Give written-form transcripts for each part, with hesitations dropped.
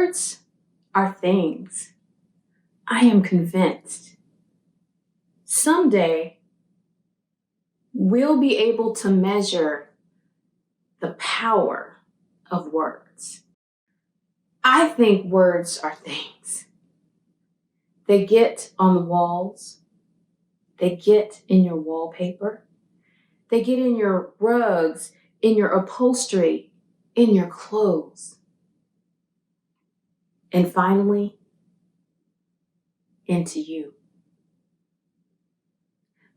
Words are things. I am convinced. Someday, we'll be able to measure the power of words. I think words are things. They get on the walls. They get in your wallpaper. They get in your rugs, in your upholstery, in your clothes. And finally, into you.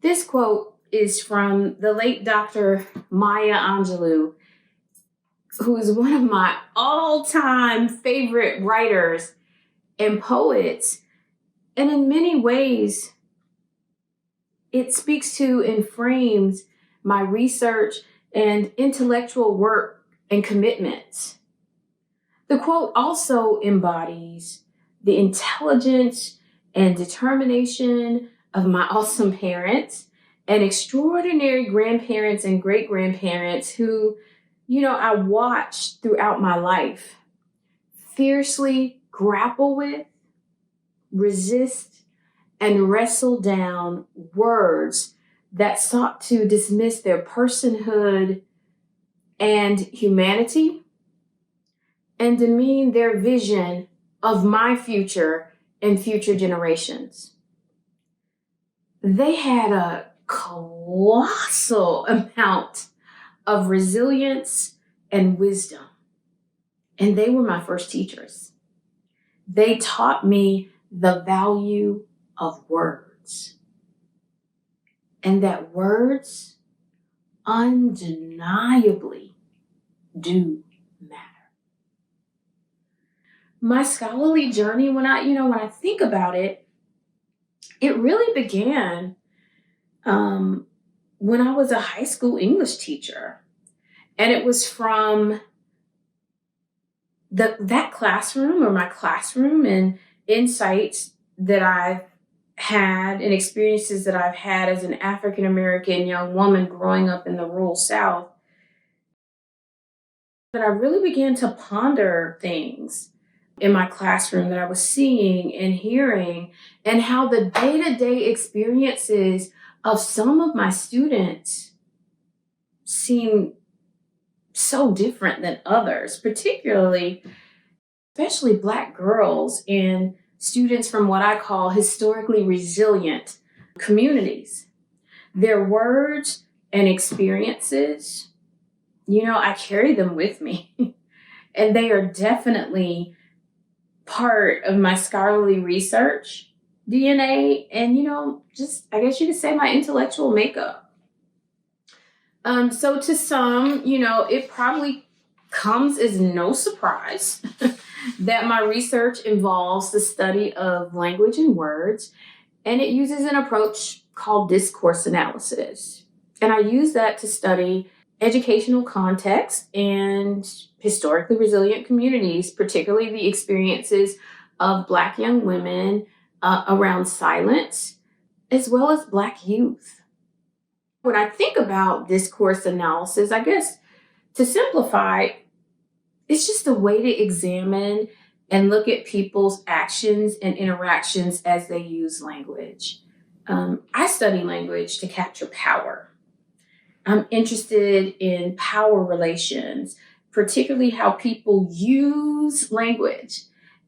This quote is from the late Dr. Maya Angelou, who is one of my all-time favorite writers and poets. And in many ways, it speaks to and frames my research and intellectual work and commitments. The quote also embodies the intelligence and determination of my awesome parents and extraordinary grandparents and great-grandparents who, I watched throughout my life fiercely grapple with, resist, and wrestle down words that sought to dismiss their personhood and humanity and demean their vision of my future and future generations. They had a colossal amount of resilience and wisdom, and they were my first teachers. They taught me the value of words, and that words undeniably do matter. My scholarly journey, when I think about it, it really began when I was a high school English teacher. And it was from that classroom or my classroom and insights that I've had and experiences that I've had as an African-American young woman growing up in the rural South that I really began to ponder things in my classroom that I was seeing and hearing, and how the day-to-day experiences of some of my students seem so different than others, especially Black girls and students from what I call historically resilient communities. Their words and experiences, I carry them with me, and they are definitely part of my scholarly research DNA and, I guess you could say my intellectual makeup. So to some, it probably comes as no surprise that my research involves the study of language and words, and it uses an approach called discourse analysis. And I use that to study educational context and historically resilient communities, particularly the experiences of Black young women around silence, as well as Black youth. When I think about discourse analysis, I guess to simplify, it's just a way to examine and look at people's actions and interactions as they use language. I study language to capture power. I'm interested in power relations, particularly how people use language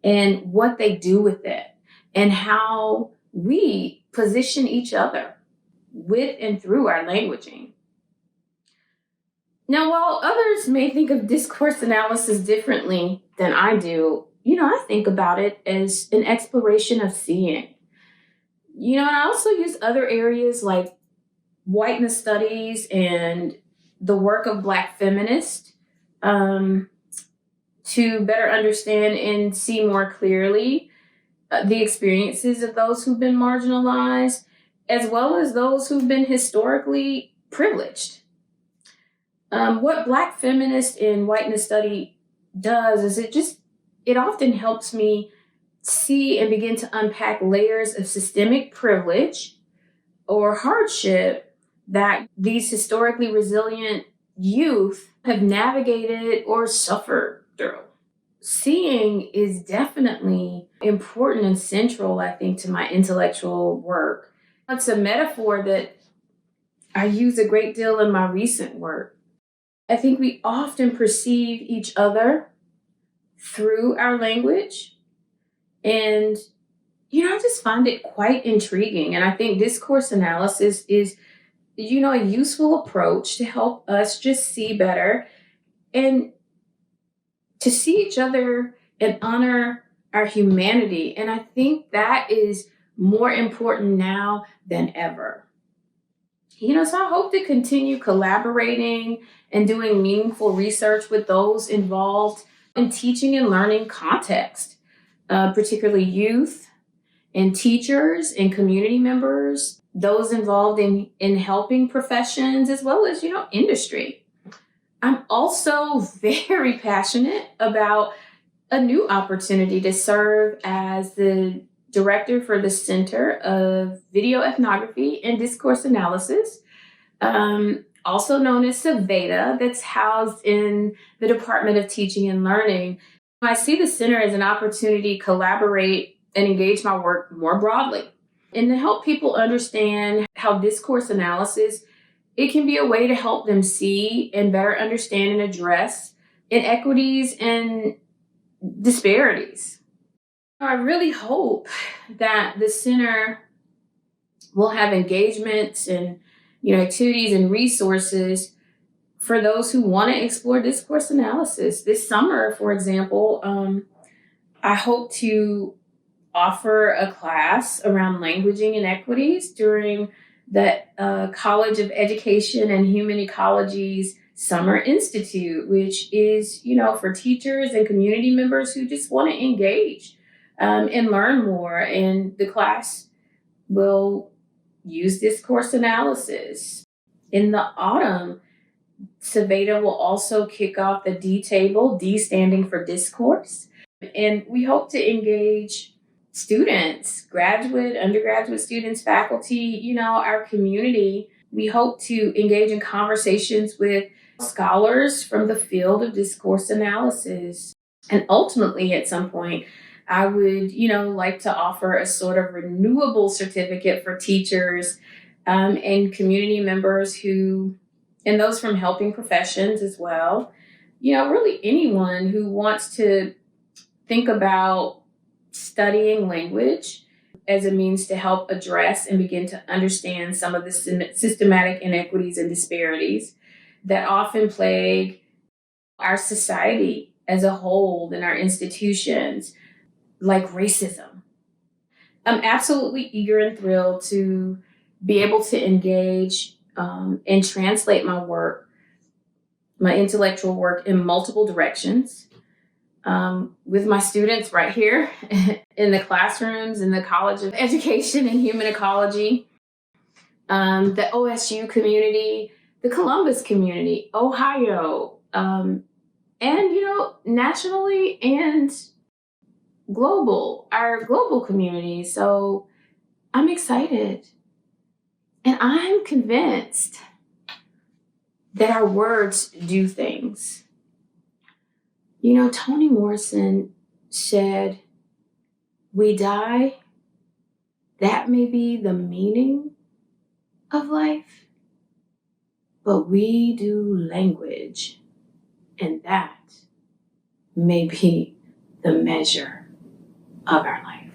and what they do with it, and how we position each other with and through our languaging. Now, while others may think of discourse analysis differently than I do, I think about it as an exploration of seeing. And I also use other areas like whiteness studies and the work of Black feminists to better understand and see more clearly the experiences of those who've been marginalized, as well as those who've been historically privileged. What Black feminist and whiteness study does is it often helps me see and begin to unpack layers of systemic privilege or hardship that these historically resilient youth have navigated or suffered through. seeing is definitely important and central, I think, to my intellectual work. It's a metaphor that I use a great deal in my recent work. I think we often perceive each other through our language. And, I just find it quite intriguing. And I think discourse analysis is, a useful approach to help us just see better and to see each other and honor our humanity. And I think that is more important now than ever. So I hope to continue collaborating and doing meaningful research with those involved in teaching and learning context, particularly youth and teachers and community members, those involved in helping professions, as well as, industry. I'm also very passionate about a new opportunity to serve as the director for the Center of Video Ethnography and Discourse Analysis, also known as CVETA, that's housed in the Department of Teaching and Learning. I see the center as an opportunity to collaborate and engage my work more broadly and to help people understand how discourse analysis, it can be a way to help them see and better understand and address inequities and disparities. I really hope that the center will have engagements and activities and resources for those who want to explore discourse analysis. This summer, for example, I hope to offer a class around languaging inequities during the College of Education and Human Ecology's Summer Institute, which is, for teachers and community members who just want to engage and learn more. And the class will use discourse analysis. In the autumn, CVETA will also kick off the D table, D standing for discourse. And we hope to engage students, graduate, undergraduate students, faculty, our community. We hope to engage in conversations with scholars from the field of discourse analysis. And ultimately, at some point, I would, like to offer a sort of renewable certificate for teachers and community members and those from helping professions as well. Really anyone who wants to think about studying language as a means to help address and begin to understand some of the systematic inequities and disparities that often plague our society as a whole and our institutions, like racism. I'm absolutely eager and thrilled to be able to engage and translate my work, my intellectual work, in multiple directions with my students right here in the classrooms in the College of Education and Human Ecology, the OSU community, the Columbus community, Ohio, and, nationally and our global community. So I'm excited. And I'm convinced that our words do things. Toni Morrison said, "We die, that may be the meaning of life, but we do language, and that may be the measure of our life."